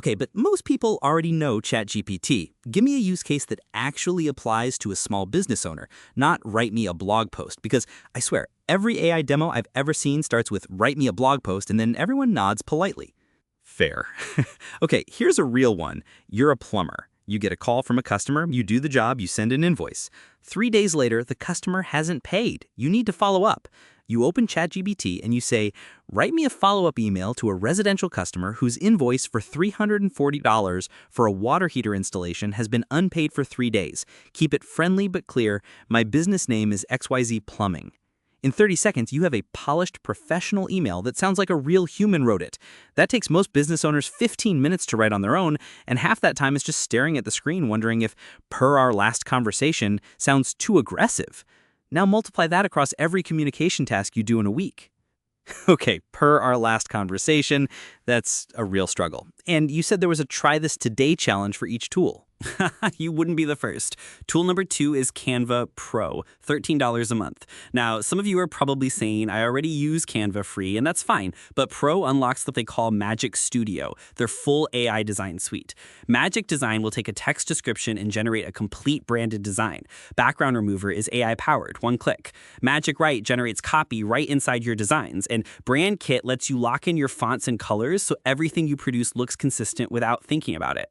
Okay, but most people already know ChatGPT. Give me a use case that actually applies to a small business owner, not write me a blog post, because I swear, every AI demo I've ever seen starts with write me a blog post and then everyone nods politely. Fair. Okay, here's a real one. You're a plumber. You get a call from a customer, you do the job, you send an invoice. 3 days later, the customer hasn't paid. You need to follow up. You open ChatGPT and you say, write me a follow-up email to a residential customer whose invoice for $340 for a water heater installation has been unpaid for 3 days. Keep it friendly but clear. My business name is XYZ Plumbing. In 30 seconds, you have a polished professional email that sounds like a real human wrote it. That takes most business owners 15 minutes to write on their own, and half that time is just staring at the screen wondering if per our last conversation sounds too aggressive. Now multiply that across every communication task you do in a week. Okay, per our last conversation, that's a real struggle. And you said there was a try this today challenge for each tool. You wouldn't be the first. Tool number 2 is Canva Pro, $13 a month. Now, some of you are probably saying, I already use Canva free, and that's fine, but Pro unlocks what they call Magic Studio, their full AI design suite. Magic Design will take a text description and generate a complete branded design. Background Remover is AI-powered, one click. Magic Write generates copy right inside your designs, and Brand Kit lets you lock in your fonts and colors so everything you produce looks consistent without thinking about it.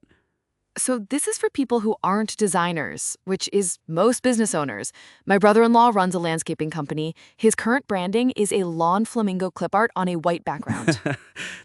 So this is for people who aren't designers, which is most business owners. My brother-in-law runs a landscaping company. His current branding is a lawn flamingo clip art on a white background.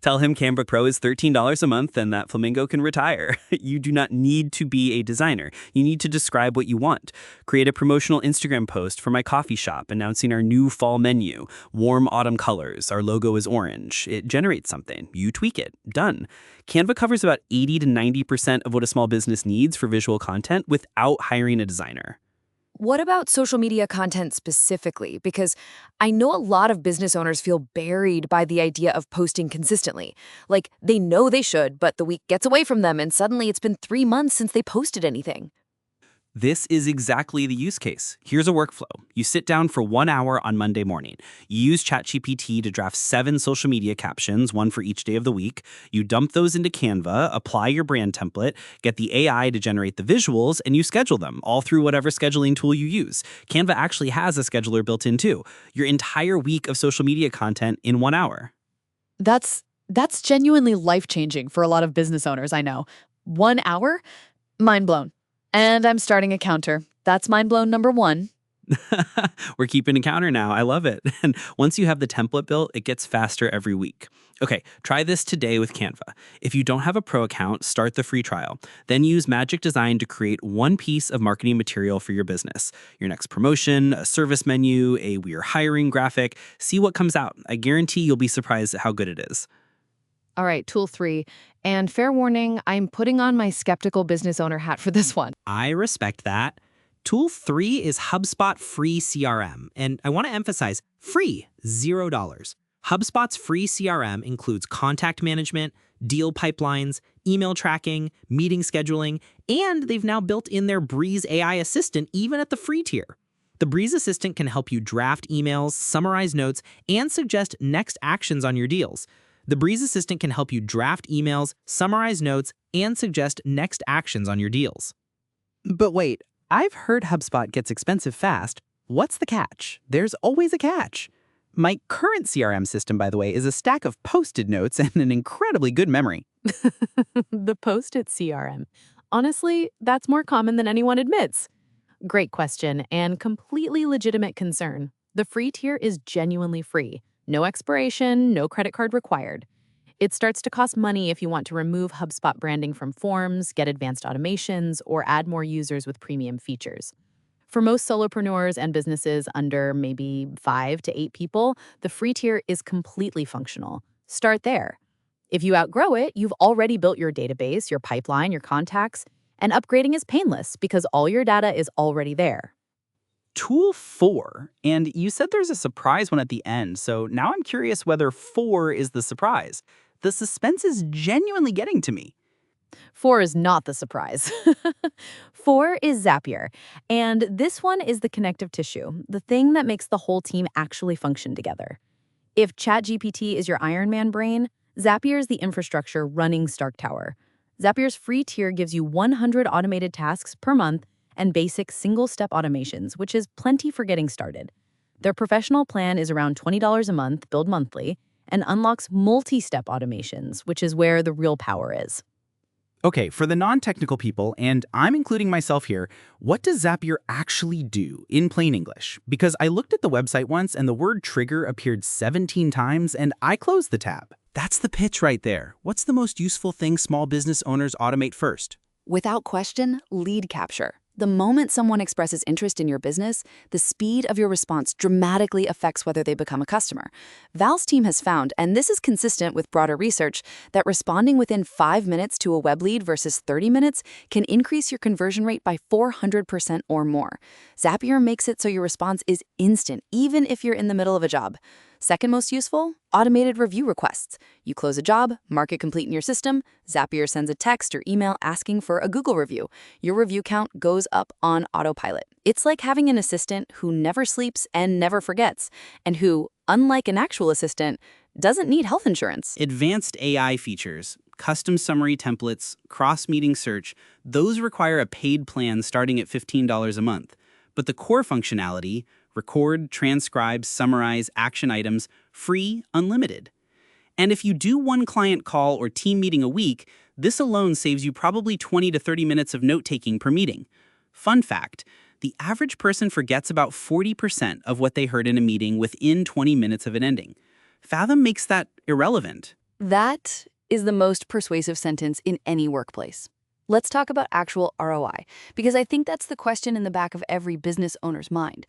Tell him Canva Pro is $13 a month and that flamingo can retire. You do not need to be a designer. You need to describe what you want. Create a promotional Instagram post for my coffee shop announcing our new fall menu. Warm autumn colors. Our logo is orange. It generates something. You tweak it. Done. Canva covers about 80 to 90% of what a small business needs for visual content without hiring a designer. What about social media content specifically? Because I know a lot of business owners feel buried by the idea of posting consistently. Like, they know they should, but the week gets away from them and suddenly it's been 3 months since they posted anything. This is exactly the use case. Here's a workflow. You sit down for 1 hour on Monday morning. You use ChatGPT to draft 7 social media captions, one for each day of the week. You dump those into Canva, apply your brand template, get the AI to generate the visuals, and you schedule them, all through whatever scheduling tool you use. Canva actually has a scheduler built in too. Your entire week of social media content in 1 hour. That's genuinely life-changing for a lot of business owners I know. 1 hour? Mind blown. And I'm starting a counter. That's mind blown number 1. We're keeping a counter now. I love it. And once you have the template built, it gets faster every week. Okay, try this today with Canva. If you don't have a pro account, start the free trial. Then use Magic Design to create one piece of marketing material for your business. Your next promotion, a service menu, a we're hiring graphic. See what comes out. I guarantee you'll be surprised at how good it is. All right, tool 3. And fair warning, I'm putting on my skeptical business owner hat for this one. I respect that. Tool 3 is HubSpot Free CRM, and I want to emphasize free, $0. HubSpot's free CRM includes contact management, deal pipelines, email tracking, meeting scheduling, and they've now built in their Breeze AI assistant even at the free tier. The Breeze Assistant can help you draft emails, summarize notes, and suggest next actions on your deals. The Breeze Assistant can help you draft emails, summarize notes, and suggest next actions on your deals. But wait, I've heard HubSpot gets expensive fast. What's the catch? There's always a catch. My current CRM system, by the way, is a stack of Post-it notes and an incredibly good memory. The Post-it CRM. Honestly, that's more common than anyone admits. Great question and completely legitimate concern. The free tier is genuinely free. No expiration, no credit card required. It starts to cost money if you want to remove HubSpot branding from forms, get advanced automations, or add more users with premium features. For most solopreneurs and businesses under maybe 5 to 8 people, the free tier is completely functional. Start there. If you outgrow it, you've already built your database, your pipeline, your contacts, and upgrading is painless because all your data is already there. Tool 4, and you said there's a surprise one at the end, so now I'm curious whether 4 is the surprise. The suspense is genuinely getting to me. 4 is not the surprise. 4 is Zapier, and this one is the connective tissue, the thing that makes the whole team actually function together. If ChatGPT is your Iron Man brain, Zapier is the infrastructure running Stark Tower. Zapier's free tier gives you 100 automated tasks per month and basic single-step automations, which is plenty for getting started. Their professional plan is around $20 a month, billed monthly, and unlocks multi-step automations, which is where the real power is. Okay, for the non-technical people, and I'm including myself here, what does Zapier actually do in plain English? Because I looked at the website once and the word trigger appeared 17 times and I closed the tab. That's the pitch right there. What's the most useful thing small business owners automate first? Without question, lead capture. The moment someone expresses interest in your business, the speed of your response dramatically affects whether they become a customer. Val's team has found, and this is consistent with broader research, that responding within 5 minutes to a web lead versus 30 minutes can increase your conversion rate by 400% or more. Zapier makes it so your response is instant, even if you're in the middle of a job. Second most useful, automated review requests. You close a job, mark it complete in your system, Zapier sends a text or email asking for a Google review. Your review count goes up on autopilot. It's like having an assistant who never sleeps and never forgets, and who, unlike an actual assistant, doesn't need health insurance. Advanced AI features, custom summary templates, cross-meeting search, those require a paid plan starting at $15 a month. But the core functionality, record, transcribe, summarize, action items, free, unlimited. And if you do one client call or team meeting a week, this alone saves you probably 20 to 30 minutes of note-taking per meeting. Fun fact, the average person forgets about 40% of what they heard in a meeting within 20 minutes of it ending. Fathom makes that irrelevant. That is the most persuasive sentence in any workplace. Let's talk about actual ROI, because I think that's the question in the back of every business owner's mind.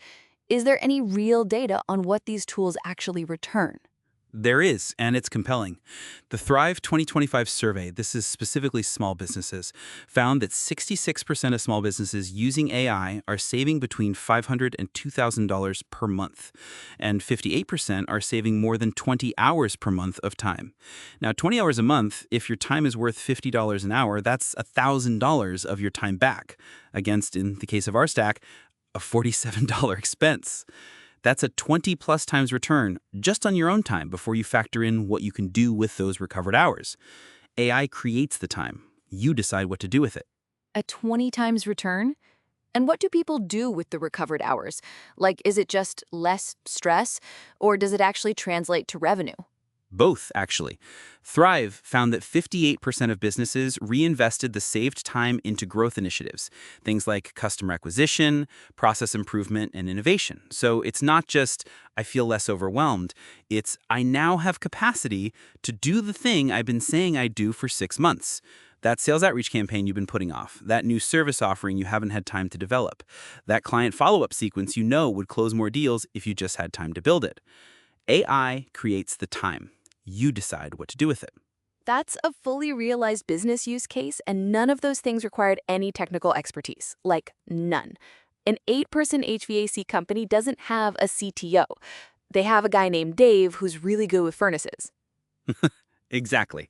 Is there any real data on what these tools actually return? There is, and it's compelling. The Thrive 2025 survey, this is specifically small businesses, found that 66% of small businesses using AI are saving between $500 and $2,000 per month, and 58% are saving more than 20 hours per month of time. Now, 20 hours a month, if your time is worth $50 an hour, that's $1,000 of your time back, against, in the case of our stack, a $47 expense. That's a 20-plus times return just on your own time before you factor in what you can do with those recovered hours. AI creates the time. You decide what to do with it. A 20 times return? And what do people do with the recovered hours? Like, is it just less stress, or does it actually translate to revenue? Both, actually. Thrive found that 58% of businesses reinvested the saved time into growth initiatives, things like customer acquisition, process improvement, and innovation. So it's not just, I feel less overwhelmed. It's, I now have capacity to do the thing I've been saying I'd do for 6 months. That sales outreach campaign you've been putting off, that new service offering you haven't had time to develop, that client follow-up sequence you know would close more deals if you just had time to build it. AI creates the time. You decide what to do with it. That's a fully realized business use case, and none of those things required any technical expertise. Like, none. An 8-person HVAC company doesn't have a CTO. They have a guy named Dave who's really good with furnaces. Exactly.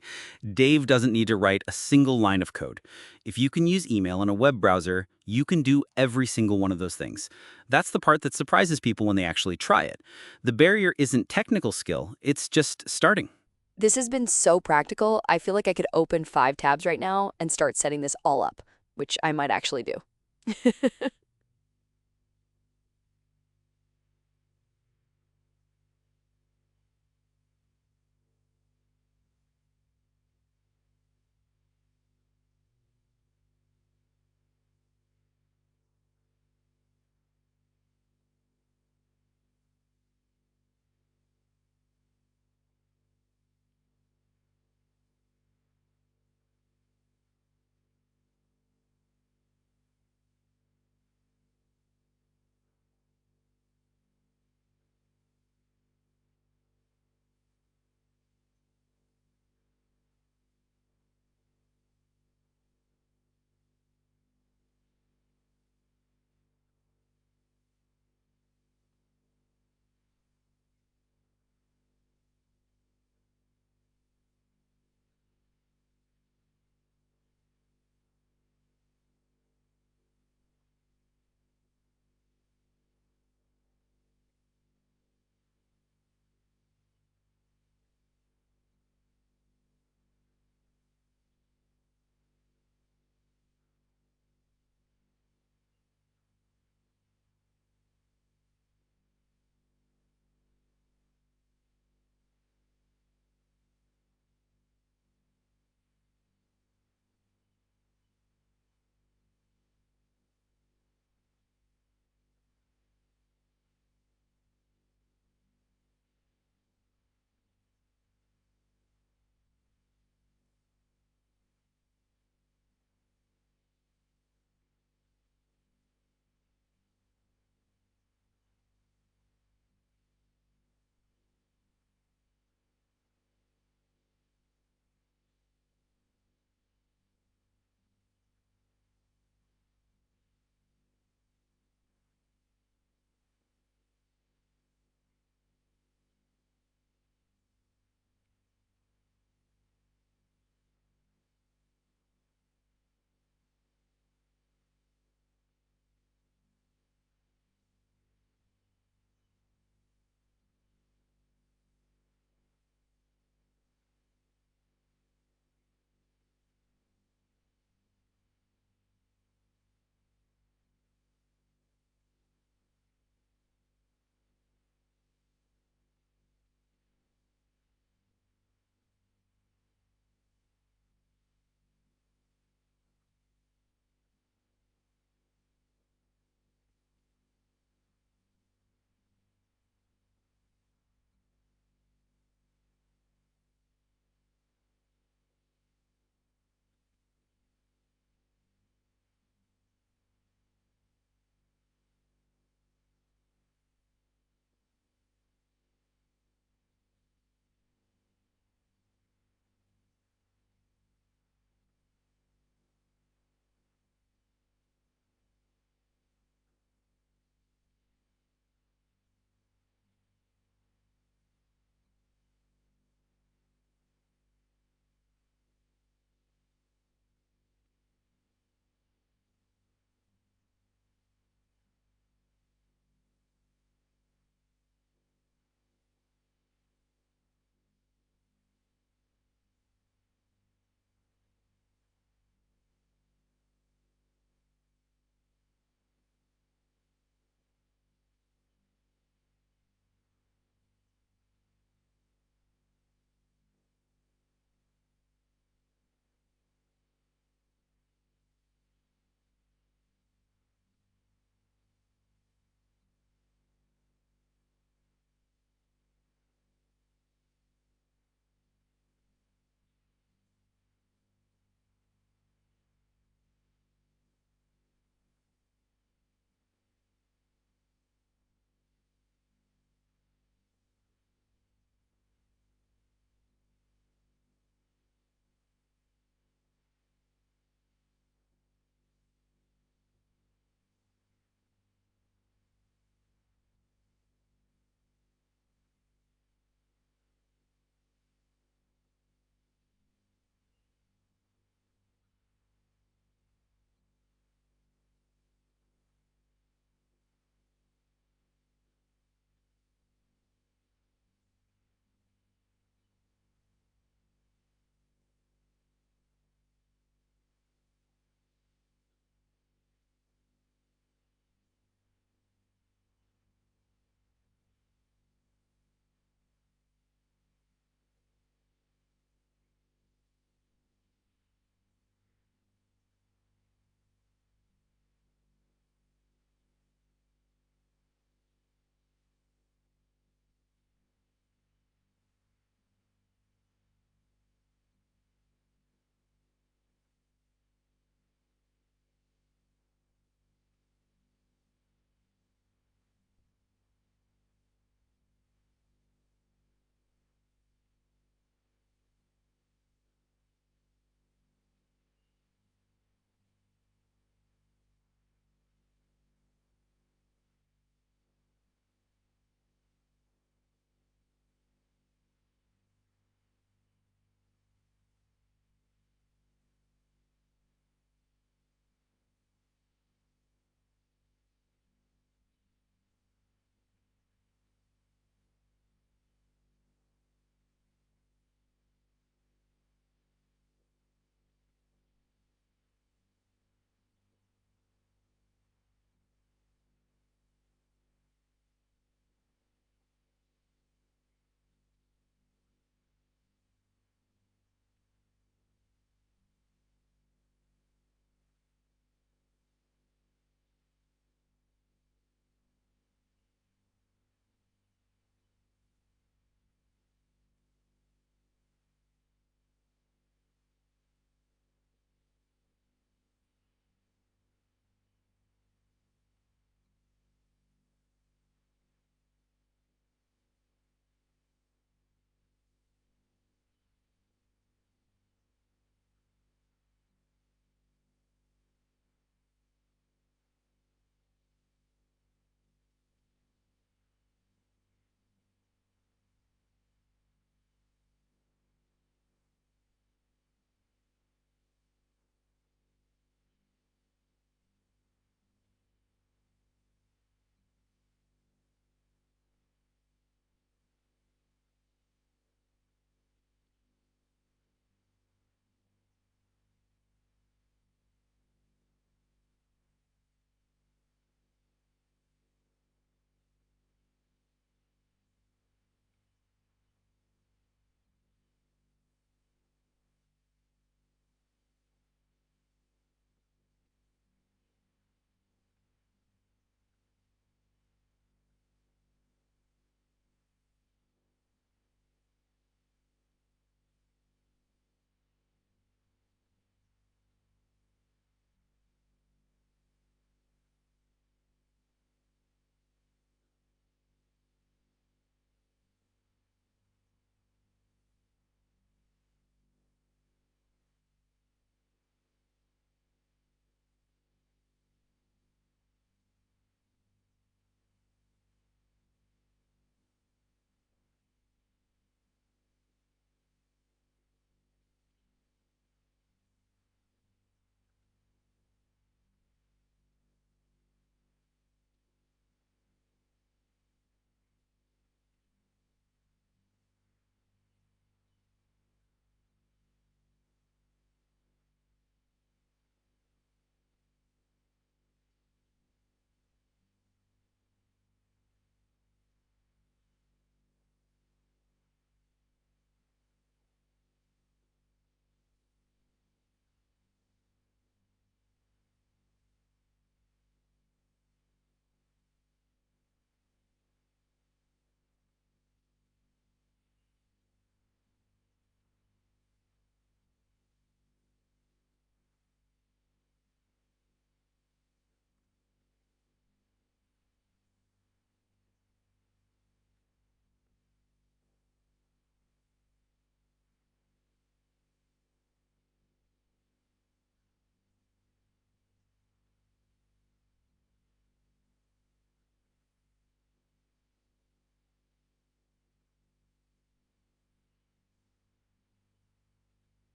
Dave doesn't need to write a single line of code. If you can use email in a web browser, you can do every single one of those things. That's the part that surprises people when they actually try it. The barrier isn't technical skill, it's just starting. This has been so practical, I feel like I could open 5 tabs right now and start setting this all up, which I might actually do.